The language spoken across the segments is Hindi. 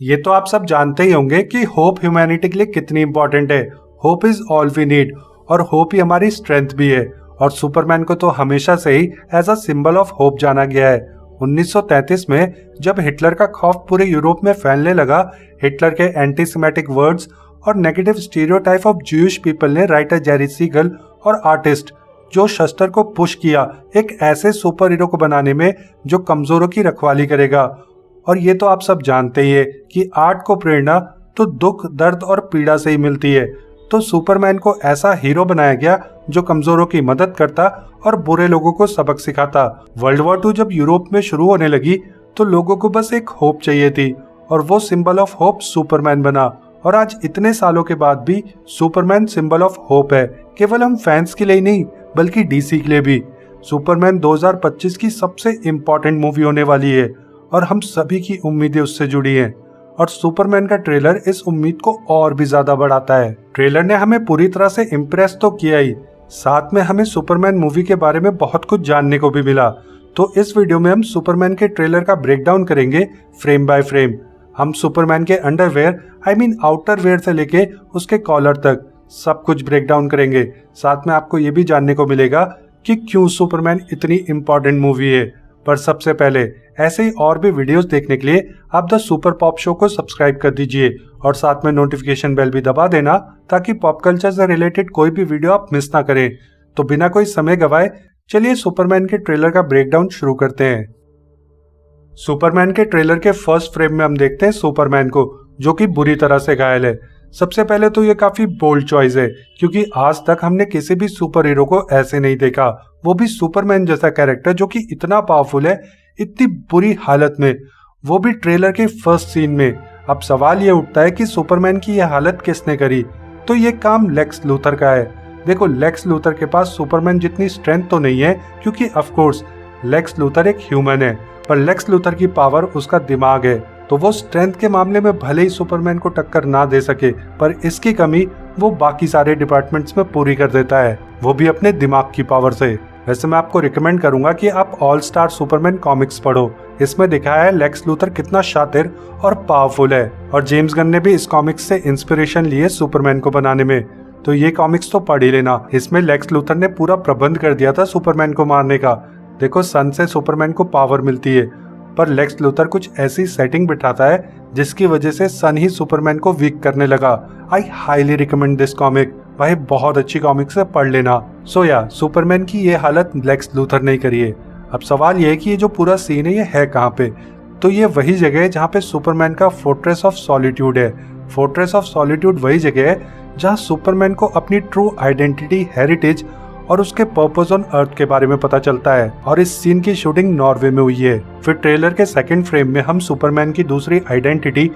ये तो आप सब जानते ही होंगे कि होप ह्यूमैनिटी के लिए कितनी इंपॉर्टेंट है। Hope is all we need और होप ही हमारी स्ट्रेंथ भी है। और सुपरमैन को तो हमेशा से ही as a symbol of hope जाना गया है। 1933 में जब हिटलर का खौफ पूरे यूरोप में फैलने लगा, हिटलर के एंटीसेमेटिक वर्ड्स और negative stereotype of Jewish people ने राइटर जेरी सीगल और आर्टिस्ट जो शस्टर को पुश किया एक ऐसे सुपर हीरो को बनाने में जो कमजोरों की रखवाली करेगा। और ये तो आप सब जानते ही है कि आर्ट को प्रेरणा तो दुख, दर्द और पीड़ा से ही मिलती है। तो सुपरमैन को ऐसा हीरो बनाया गया जो कमजोरों की मदद करता और बुरे लोगों को सबक सिखाता। वर्ल्ड वॉर 2 जब यूरोप में शुरू होने लगी तो लोगों को बस एक होप चाहिए थी और वो सिंबल ऑफ होप सुपरमैन बना। और आज इतने सालों के बाद भी सुपरमैन सिंबल ऑफ होप है, केवल हम फैंस के लिए नहीं बल्कि डीसी के लिए भी। सुपरमैन 2025 की सबसे इम्पोर्टेंट मूवी होने वाली है और हम सभी की उम्मीदें उससे जुड़ी हैं। और सुपरमैन का ट्रेलर इस उम्मीद को और भी ज्यादा बढ़ाता है। ट्रेलर ने हमें पूरी तरह से इम्प्रेस तो किया ही, साथ में हमें सुपरमैन मूवी के बारे में बहुत कुछ जानने को भी मिला। तो इस वीडियो में हम सुपरमैन के ट्रेलर का ब्रेकडाउन करेंगे फ्रेम बाय फ्रेम। हम सुपरमैन के अंडरवेयर आउटर वेयर से लेके उसके कॉलर तक सब कुछ ब्रेकडाउन करेंगे। साथ में आपको ये भी जानने को मिलेगा कि क्यों सुपरमैन इतनी इम्पोर्टेंट मूवी है। पर सबसे पहले ऐसे ही और भी वीडियोस देखने के लिए आप द सुपर पॉप शो को सब्सक्राइब कर दीजिए और साथ में नोटिफिकेशन बेल भी दबा देना ताकि पॉप कल्चर से रिलेटेड कोई भी वीडियो आप मिस ना करें। तो बिना कोई समय गवाए चलिए सुपरमैन के ट्रेलर का ब्रेकडाउन शुरू करते हैं। सुपरमैन के ट्रेलर के फर्स्ट फ्रेम में हम देखते हैं सुपरमैन को जो कि बुरी तरह से घायल है। सबसे पहले तो ये काफी बोल्ड चॉइस है क्योंकि आज तक हमने किसी भी सुपर हीरो को ऐसे नहीं देखा, वो भी सुपरमैन जैसा कैरेक्टर जो कि इतना पावरफुल है, इतनी बुरी हालत में, वो भी ट्रेलर के फर्स्ट सीन में। अब सवाल ये उठता है कि सुपरमैन की यह हालत किसने करी? तो ये काम लेक्स लूथर का है। देखो, लेक्स लूथर के पास सुपरमैन जितनी स्ट्रेंथ तो नहीं है क्योंकि ऑफ कोर्स लेक्स लूथर एक ह्यूमन है, पर लेक्स लूथर की पावर उसका दिमाग है। तो वो स्ट्रेंथ के मामले में भले ही सुपरमैन को टक्कर ना दे सके, पर इसकी कमी वो बाकी सारे डिपार्टमेंट्स में पूरी कर देता है, वो भी अपने दिमाग की पावर से। वैसे मैं आपको रिकमेंड करूंगा कि आप ऑल स्टार सुपरमैन कॉमिक्स पढ़ो। इसमें दिखाया है लेक्स लूथर कितना शातिर और पावरफुल है। और जेम्स गन ने भी इस कॉमिक्स से इंस्पिरेशन ली है सुपरमैन को बनाने में, तो ये कॉमिक्स तो पढ़ ही लेना। इसमें लेक्स लूथर ने पूरा प्रबंध कर दिया था सुपरमैन को मारने का। देखो, सन से सुपरमैन को पावर मिलती है, पर लेक्स लूथर कुछ ऐसी सेटिंग बिठाता है जिसकी वजह से सन ही सुपरमैन को वीक करने लगा। I highly recommend this comic. भाई बहुत अच्छी कॉमिक्स है, पढ़ लेना। सो या सुपरमैन की ये हालत लेक्स लूथर नहीं करी है। अब सवाल ये है कि ये जो पूरा सीन है ये है कहाँ पे? तो ये वही जगह है जहाँ पे सुपरमैन का फोर्ट्रेस ऑफ सॉलिट्यूड है। फोर्ट्रेस ऑफ सॉलिट्यूड वही जगह है जहाँ सुपरमैन को अपनी ट्रू आइडेंटिटी, हेरिटेज और उसके पर्पस ऑन अर्थ के बारे में पता चलता है। और इस सीन की शूटिंग नॉर्वे में हुई है। फिर ट्रेलर के सेकंड फ्रेम में हम सुपरमैन की दूसरी आइडेंटिटी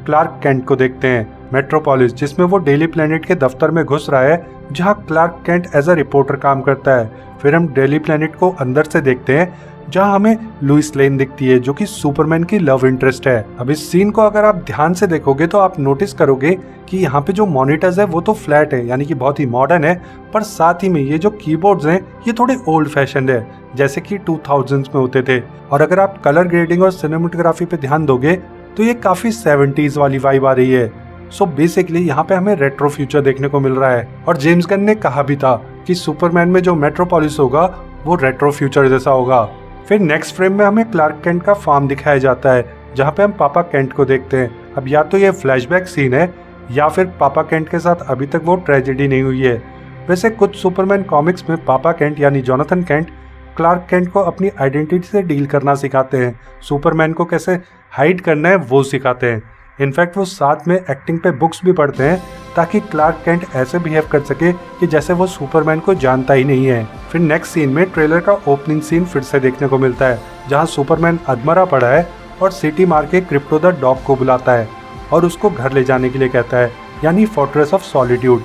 क्लार्क कैंट को देखते हैं, मेट्रोपोलिस, जिसमें वो डेली प्लेनेट के दफ्तर में घुस रहा है जहां Clark Kent as a reporter काम करता है। फिर हम डेली प्लेनेट को अंदर से देखते हैं जहां हमें लुइस लेन दिखती है जो कि सुपरमैन की लव इंटरेस्ट है। अब इस सीन को अगर आप ध्यान से देखोगे तो आप नोटिस करोगे कि यहाँ पे जो मॉनिटर्स है वो तो फ्लैट है, यानी कि बहुत ही मॉडर्न है, पर साथ ही में ये जो कीबोर्ड्स हैं ये थोड़े ओल्ड फैशन है, जैसे कि 2000s में होते थे। और अगर आप कलर ग्रेडिंग और सिनेमेटोग्राफी पे ध्यान दोगे तो ये काफी 70s वाली वाइब आ रही है। सो बेसिकली यहाँ पे हमें रेट्रो फ्यूचर देखने को मिल रहा है। और जेम्स गन ने कहा भी था कि सुपरमैन में जो मेट्रोपोलिस होगा वो रेट्रो फ्यूचर जैसा होगा। फिर नेक्स्ट फ्रेम में हमें क्लार्क कैंट का फार्म दिखाया जाता है जहाँ पे हम पापा कैंट को देखते हैं। अब या तो ये फ्लैशबैक सीन है या फिर पापा कैंट के साथ अभी तक वो ट्रेजेडी नहीं हुई है। वैसे कुछ सुपरमैन कॉमिक्स में पापा कैंट यानी जोनाथन कैंट क्लार्क कैंट को अपनी आइडेंटिटी से डील करना सिखाते हैं, सुपरमैन को कैसे हाइड करना है वो सिखाते हैं। इनफैक्ट वो साथ में एक्टिंग पे बुक्स भी पढ़ते हैं ताकि क्लार्क कैंट ऐसे बिहेव कर सके कि जैसे वो सुपरमैन को जानता ही नहीं है। फिर नेक्स्ट सीन में ट्रेलर का ओपनिंग सीन फिर से देखने को मिलता है जहां सुपरमैन अधमरा पड़ा है और सिटी मार के क्रिप्टो द डॉग को बुलाता है और उसको घर ले जाने के लिए कहता है, यानी फोर्ट्रेस ऑफ सॉलिट्यूड।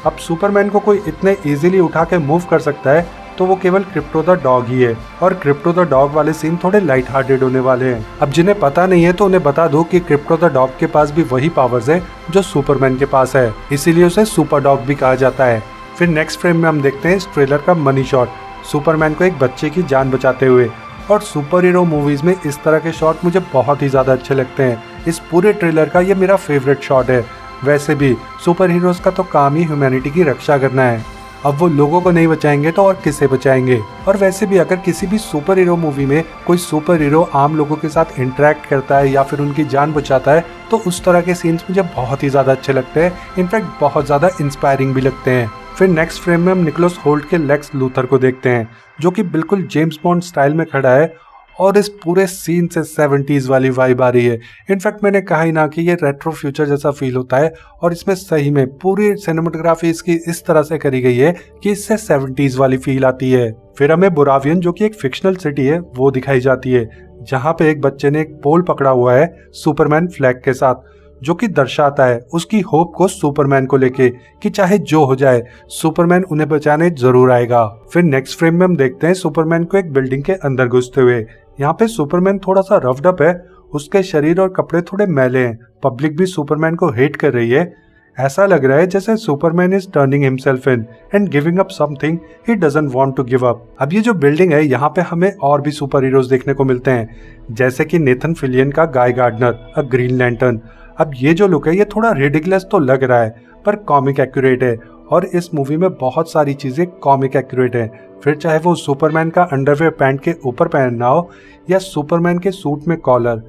अब सुपरमैन को कोई इतने इजीली उठा के मूव कर सकता है तो वो केवल क्रिप्टो द डॉग ही है। और क्रिप्टो द डॉग वाले सीन थोड़े लाइट हार्टेड होने वाले हैं। अब जिन्हें पता नहीं है तो उन्हें बता दो कि क्रिप्टो द डॉग के पास भी वही पावर्स है जो सुपरमैन के पास है, इसीलिए उसे सुपर डॉग भी कहा जाता है। फिर नेक्स्ट फ्रेम में हम देखते हैं इस ट्रेलर का मनी शॉट, सुपरमैन को एक बच्चे की जान बचाते हुए। और सुपर हीरो मूवीज में इस तरह के शॉट मुझे बहुत ही ज्यादा अच्छे लगते हैं इस पूरे ट्रेलर का ये मेरा फेवरेट शॉट है। वैसे भी सुपर हीरोज का तो काम ही ह्यूमैनिटी की रक्षा करना है। अब वो लोगों को नहीं बचाएंगे तो और किसे बचाएंगे। और वैसे भी अगर किसी भी सुपर हीरो मूवी में कोई सुपर हीरो आम लोगों के साथ इंटरेक्ट करता है या फिर उनकी जान बचाता है तो उस तरह के सीन्स मुझे बहुत ही ज्यादा अच्छे लगते हैं, इनफैक्ट बहुत ज्यादा इंस्पायरिंग भी लगते हैं। फिर नेक्स्ट फ्रेम में हम निकोलस होल्ट के लेक्स लूथर को देखते हैं जो कि बिल्कुल जेम्स बॉन्ड स्टाइल में खड़ा है और इस पूरे सीन से 70s वाली वाइब आ रही है। इनफैक्ट मैंने कहा ही ना कि ये रेट्रो फ्यूचर जैसा फील होता है और इसमें सही में पूरी सिनेमेटोग्राफी इसकी इस तरह से करी गई है कि इससे 70s वाली फील आती है। फिर हमें बोरावियन जो कि एक फिक्शनल सिटी है वो दिखाई जाती है जहाँ पे एक बच्चे ने एक पोल पकड़ा हुआ है सुपरमैन फ्लैग के साथ, जो कि दर्शाता है उसकी होप को सुपरमैन को लेके कि चाहे जो हो जाए सुपरमैन उन्हें बचाने जरूर आएगा। फिर नेक्स्ट फ्रेम में हम देखते हैं सुपरमैन को एक बिल्डिंग के अंदर घुसते हुए। यहाँ पे सुपरमैन थोड़ा सा रफ्ड अप है, उसके शरीर और कपड़े थोड़े मैले हैं, पब्लिक भी सुपरमैन को हेट कर रही है। ऐसा लग रहा है जैसे Superman is turning himself in and giving up something he doesn't want to give up. अब ये जो बिल्डिंग है यहाँ पे हमें और भी सुपर हीरोज देखने को मिलते हैं, जैसे कि नेथन फिलियन का गाय गार्डनर अ ग्रीन लैंटर्न। अब ये जो लुक है ये थोड़ा रिडिकुलस तो लग रहा है पर कॉमिक एक्यूरेट है और इस मूवी में बहुत सारी चीजें कॉमिक एक्यूरेट है। फिर चाहे वो सुपरमैन का अंडरवेयर पैंट के ऊपर पहनना हो या सुपरमैन के सूट में कॉलर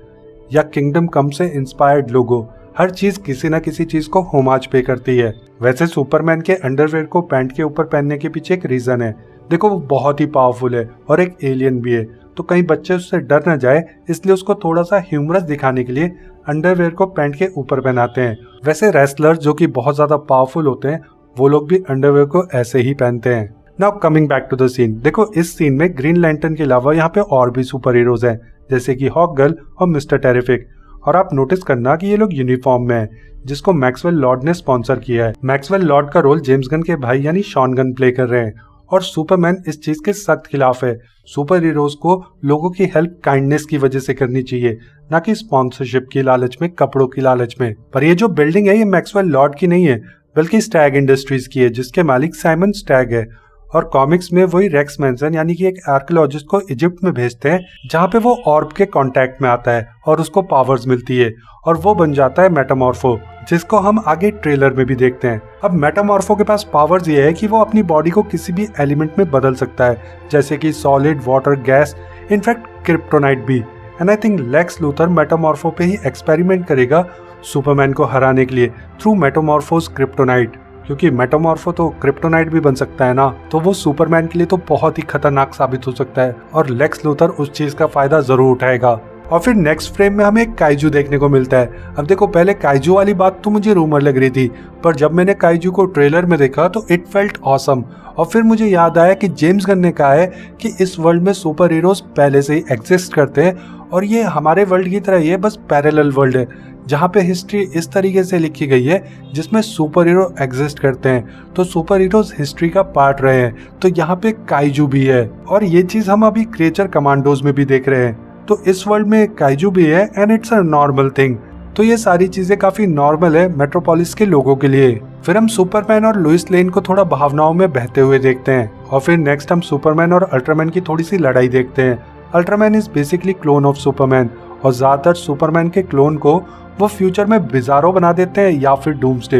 या किंगडम कम से इंस्पायर्ड लोगो, हर चीज किसी न किसी चीज को होमाज पे करती है। वैसे सुपरमैन के अंडरवेयर को पैंट के ऊपर पहनने के पीछे एक रीजन है। देखो वो बहुत ही पावरफुल है और एक एलियन भी है, तो कहीं बच्चे उससे डर न जाए इसलिए उसको थोड़ा सा ह्यूमरस दिखाने के लिए अंडरवेयर को पैंट के ऊपर पहनाते हैं। वैसे रेसलर्स जो कि बहुत ज्यादा पावरफुल होते हैं वो लोग भी अंडरवेयर को ऐसे ही पहनते हैं। Now coming back to the scene, देखो इस सीन में ग्रीन लैंटर्न के अलावा यहाँ पे और भी सुपर हीरोज हैं जैसे कि हॉक गर्ल और मिस्टर टेरिफिक। और आप नोटिस करना कि ये लोग यूनिफॉर्म में हैं जिसको मैक्सवेल लॉर्ड ने स्पॉन्सर किया है। मैक्सवेल लॉर्ड का रोल जेम्स गन के भाई यानी शॉन गन प्ले कर रहे हैं और सुपरमैन इस चीज के सख्त खिलाफ है। सुपर हीरोज को लोगों की हेल्प काइंडनेस की वजह से करनी चाहिए, ना कि स्पॉन्सरशिप की लालच में, कपड़ों की लालच में। पर ये जो बिल्डिंग है ये मैक्सवेल लॉर्ड की नहीं है बल्कि स्टैग इंडस्ट्रीज की है जिसके मालिक साइमन स्टैग है। और कॉमिक्स में वही रेक्स मैंसन यानी कि एक आर्कियोलॉजिस्ट को इजिप्ट में भेजते हैं जहाँ पे वो ऑर्ब के कांटेक्ट में आता है और उसको पावर्स मिलती है और वो बन जाता है मेटामॉर्फो, जिसको हम आगे ट्रेलर में भी देखते हैं। अब मेटामॉर्फो के पास पावर्स ये है कि वो अपनी बॉडी को किसी भी एलिमेंट में बदल सकता है जैसे कि solid, water, gas, in fact kryptonite भी। And I think Lex Luthor Metamorpho पे ही एक्सपेरिमेंट करेगा सुपरमैन को हराने के लिए थ्रू मेटामॉर्फोस क्रिप्टोनाइट, क्योंकि मेटामॉर्फो तो क्रिप्टोनाइट भी बन सकता है ना, तो वो सुपरमैन के लिए तो बहुत ही खतरनाक साबित हो सकता है और लेक्स लूथर उस चीज का फायदा जरूर उठाएगा। और फिर नेक्स्ट फ्रेम में हमें एक काइजू देखने को मिलता है। अब देखो पहले काइजू वाली बात तो मुझे रूमर लग रही थी, पर जब मैंने काइजू को ट्रेलर में देखा तो इट फेल्ट ऑसम। और फिर मुझे याद आया कि जेम्स गन ने कहा है कि इस वर्ल्ड में सुपर हीरोज पहले से ही एग्जिस्ट करते हैं और ये हमारे वर्ल्ड की तरह ये बस पैरेलल वर्ल्ड है जहाँ पे हिस्ट्री इस तरीके से लिखी गई है जिसमें सुपर हीरो एग्जिस्ट करते हैं, तो सुपर हीरोज हिस्ट्री का पार्ट रहे हैं। तो यहाँ पे काइजू भी है और ये चीज हम अभी क्रिएचर कमांडोज में भी देख रहे हैं, तो इस वर्ल्ड में काइजू भी है and it's a normal thing. तो ये सारी चीजें काफी नॉर्मल है मेट्रोपोलिस के लोगों के लिए। फिर हम सुपरमैन और लुइस लेन को थोड़ा भावनाओं में बहते हुए देखते हैं और फिर नेक्स्ट हम सुपरमैन और अल्ट्रामैन की थोड़ी सी लड़ाई देखते हैं। Ultraman is basically clone of Superman और ज्यादातर सुपरमैन के क्लोन को वो फ्यूचर में बिजारो बना देते हैं या फिर डूम्सडे।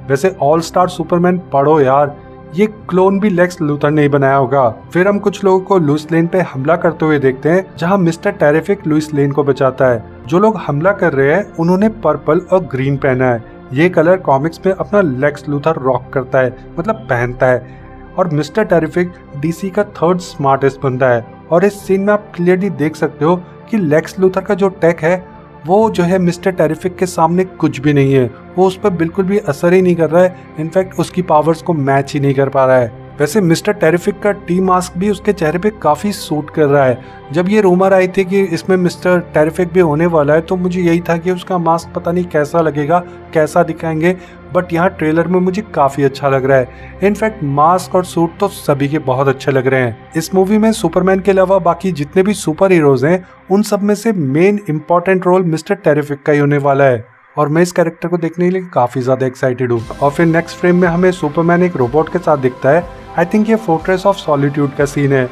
वैसे ऑल स्टार सुपरमैन पढ़ो यार, ये क्लोन भी लेक्स लूथर ने ही बनाया होगा। फिर हम कुछ लोगों को लुइस लेन पे हमला करते हुए देखते हैं जहां मिस्टर टेरिफिक लुइस लेन को बचाता है। जो लोग हमला कर रहे हैं उन्होंने पर्पल और ग्रीन पहना है, ये कलर कॉमिक्स में अपना लेक्स लूथर रॉक करता है, मतलब पहनता है। और मिस्टर टेरिफिक डीसी का थर्ड स्मार्टेस्ट बंदा है और इस सीन में आप क्लियरली देख सकते हो कि लेक्स लूथर का जो टेक है वो जो है मिस्टर टेरिफिक के सामने कुछ भी नहीं है, वो उस पर बिल्कुल भी असर ही नहीं कर रहा है, इनफैक्ट उसकी पावर्स को मैच ही नहीं कर पा रहा है। वैसे मिस्टर टेरिफिक का टी मास्क भी उसके चेहरे पे काफी सूट कर रहा है। जब ये रूमर आई थी कि इसमें मिस्टर टेरिफिक भी होने वाला है तो मुझे यही था कि उसका मास्क पता नहीं कैसा लगेगा, कैसा दिखाएंगे, बट यहाँ ट्रेलर में मुझे काफी अच्छा लग रहा है। इनफैक्ट मास्क और सूट तो सभी के बहुत अच्छे लग रहे हैं। इस मूवी में सुपरमैन के अलावा बाकी जितने भी सुपर हीरोज हैं उन सब में से main important role mister terrific का ही होने वाला है और मैं इस कैरेक्टर को देखने के लिए काफी ज्यादा एक्साइटेड हूँ। और फिर नेक्स्ट फ्रेम में हमें सुपरमैन एक रोबोट के साथ दिखता है। आई थिंक ये फोर्ट्रेस ऑफ सॉलिट्यूड का सीन है।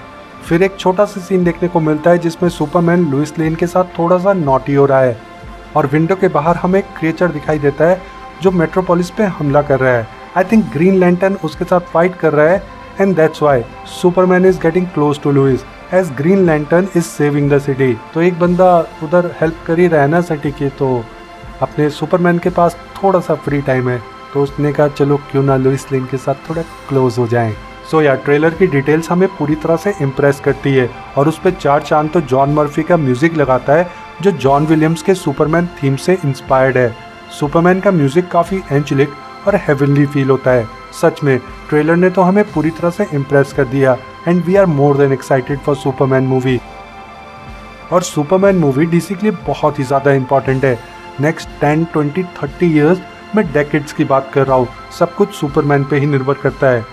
फिर एक छोटा सा सीन देखने को मिलता है जिसमें सुपरमैन लुइस लेन के साथ थोड़ा सा नॉटी हो रहा है और विंडो के बाहर हमें एक क्रिएचर दिखाई देता है जो मेट्रोपोलिस पे हमला कर रहा है। आई थिंक ग्रीन लैंटर्न उसके साथ फाइट कर रहा है and that's why Superman is getting close to Lois as Green Lantern is saving the city. तो एक बंदा उधर हेल्प कर ही रहा है ना सिटी की, तो अपने सुपरमैन के पास थोड़ा सा फ्री टाइम है तो उसने कहा चलो क्यों ना लुइस लेन के साथ थोड़ा क्लोज हो जाएं। सो यार ट्रेलर की डिटेल्स हमें पूरी तरह से इम्प्रेस करती है और उस पर 4 चांद तो जॉन मर्फी का म्यूजिक लगाता है जो जॉन विलियम्स के सुपरमैन थीम से इंस्पायर्ड है। सुपरमैन का म्यूजिक काफ़ी एंजेलिक और हेवनली फील होता है। सच में ट्रेलर ने तो हमें पूरी तरह से इम्प्रेस कर दिया and we are more than excited for Superman movie. और सुपरमैन मूवी डीसी के लिए बहुत ही ज़्यादा इंपॉर्टेंट है। नेक्स्ट 10, 20, 30 ईयर्स मैं डेकेड्स की बात कर रहा हूँ, सब कुछ सुपरमैन पे ही निर्भर करता है।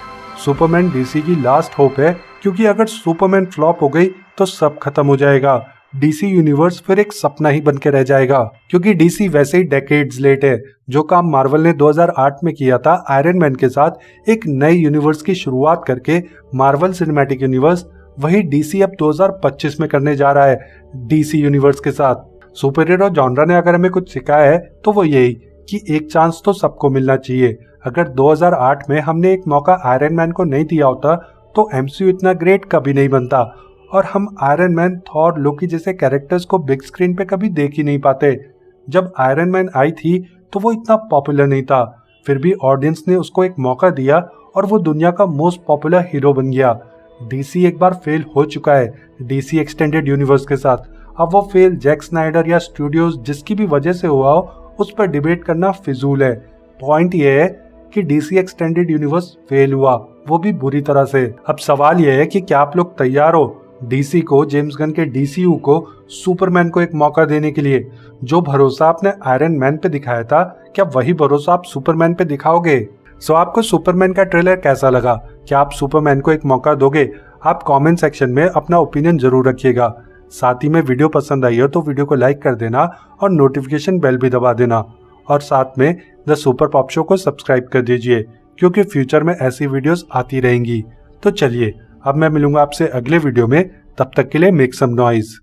सुपरमैन डीसी की लास्ट होप है क्योंकि अगर सुपरमैन फ्लॉप हो गई तो सब खत्म हो जाएगा। डीसी यूनिवर्स फिर एक सपना ही बन के रह जाएगा क्योंकि डीसी वैसे ही डेकेड्स लेट है। जो काम मार्वल ने 2008 में किया था आयरन मैन के साथ एक नए यूनिवर्स की शुरुआत करके मार्वल सिनेमैटिक यूनिवर्स, वही डीसी अब 2025 में करने जा रहा है डीसी यूनिवर्स के साथ। सुपर हीरो जॉनरा ने अगर हमें कुछ सिखाया है तो वो यही कि एक चांस तो सबको मिलना चाहिए। अगर 2008 में हमने एक मौका आयरन मैन को नहीं दिया होता तो एमसीयू इतना ग्रेट कभी नहीं बनता और हम आयरन मैन, थॉर, लोकी जैसे कैरेक्टर्स को बिग स्क्रीन पे कभी देख ही नहीं पाते। जब आयरन मैन आई थी तो वो इतना पॉपुलर नहीं था, फिर भी ऑडियंस ने उसको एक मौका दिया और वो दुनिया का मोस्ट पॉपुलर हीरो बन गया। डीसी एक बार फेल हो चुका है डीसी एक्सटेंडेड यूनिवर्स के साथ। अब वो फेल जैक स्नाइडर या स्टूडियोज जिसकी भी वजह से हुआ हो उस पर डिबेट करना फिजूल है। पॉइंट ये है कि डीसी एक्सटेंडेड यूनिवर्स फेल हुआ, वो भी बुरी तरह से। अब सवाल ये है कि क्या आप लोग तैयार हो डीसी को, जेम्स गन के डीसीयू को सुपरमैन को एक मौका देने के लिए? जो भरोसा आपने आयरन मैन पे दिखाया था क्या वही भरोसा आप सुपरमैन पे दिखाओगे? सो आपको सुपरमैन का ट्रेलर कैसा लगा? क्या आप सुपरमैन को एक मौका दोगे? आप कमेंट सेक्शन में अपना ओपिनियन जरूर रखिएगा। साथ ही में वीडियो पसंद आई हो तो वीडियो को लाइक कर देना और नोटिफिकेशन बेल भी दबा देना और साथ में द सुपर पॉप शो को सब्सक्राइब कर दीजिए क्योंकि फ्यूचर में ऐसी वीडियोस आती रहेंगी। तो चलिए अब मैं मिलूंगा आपसे अगले वीडियो में, तब तक के लिए मेक सम नॉइज।